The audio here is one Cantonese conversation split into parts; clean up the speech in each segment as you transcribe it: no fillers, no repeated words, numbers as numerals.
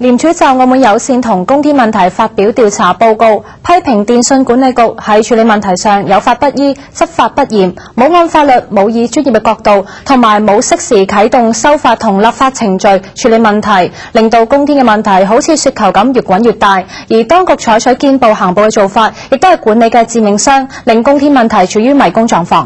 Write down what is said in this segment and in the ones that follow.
廉署就澳門有線同公天問題發表調查報告，批評電訊管理局喺處理問題上有法不依、執法不嚴，冇按法律、冇以專業嘅角度，同埋冇適時啟動修法同立法程序處理問題，令到公天嘅問題好似雪球咁越滾越大。而當局採取見步行步嘅做法，亦都係管理嘅致命傷，令公天問題處於迷宮狀況。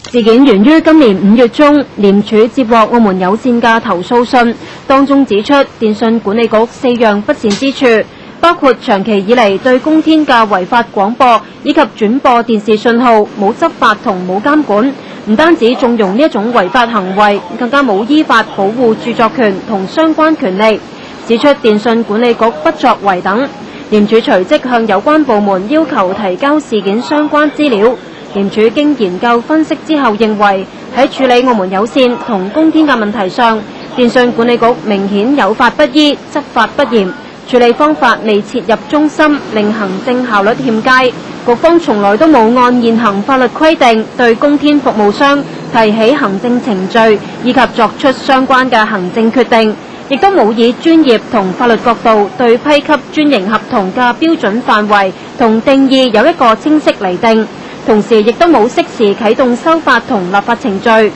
事件源於今年5月中，廉署接獲澳門有線嘅投訴信，當中指出電訊管理局4樣不善之處，包括長期以嚟對公天嘅違法廣播以及轉播電視信號冇執法同冇監管，唔單止縱容呢一種違法行為，更加冇依法保護著作權同相關權利，指出電訊管理局不作為等。廉署隨即向有關部門要求提交事件相關資料。廉署經研究分析之後認為，喺處理澳門有線同公天嘅問題上，電訊管理局明顯有法不依、執法不嚴，處理方法未切入中心，令行政效率欠佳。局方從來都冇按現行法律規定對公天服務商提起行政程序，以及作出相關嘅行政決定，亦都冇以專業同法律角度對批給專營合同嘅標準範圍同定義有一個清晰釐定。同時亦都冇適時啟動修法同立法程序。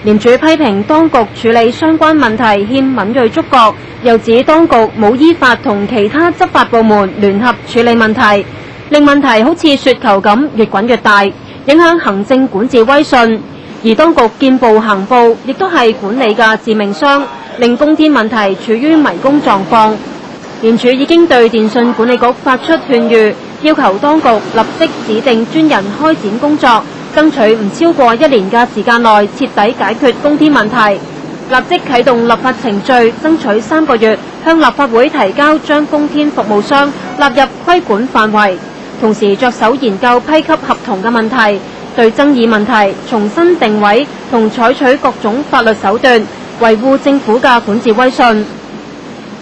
廉署批評當局處理相關問題欠敏銳觸覺，又指當局冇依法同其他執法部門聯合處理問題，令問題好似雪球咁越滾越大，影響行政管治威信。而當局見步行步，亦都係管理嘅致命傷，令公天問題處於迷宮狀況。廉署已經對電訊管理局發出勸喻，要求當局立即指定專人開展工作，爭取唔超過1年嘅時間內徹底解決公天問題，立即啟動立法程序，爭取3個月向立法會提交將公天服務商納入規管範圍，同時着手研究批給合同嘅問題，對爭議問題重新定位同採取各種法律手段，維護政府嘅管治威信。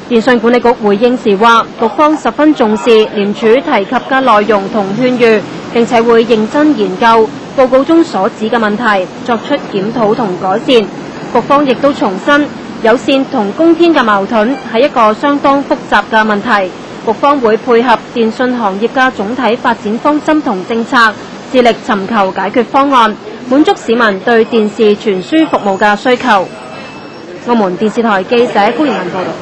電訊管理局回應時話，局方十分重視廉署提及嘅內容同勸喻，並且會認真研究報告中所指嘅問題，作出檢討同改善。局方亦都重申，有線同公天嘅矛盾係一個相當複雜嘅問題，局方會配合電訊行業嘅總體發展方針同政策，致力尋求解決方案，滿足市民對電視傳輸服務嘅需求。澳門電視台記者高盈文報道。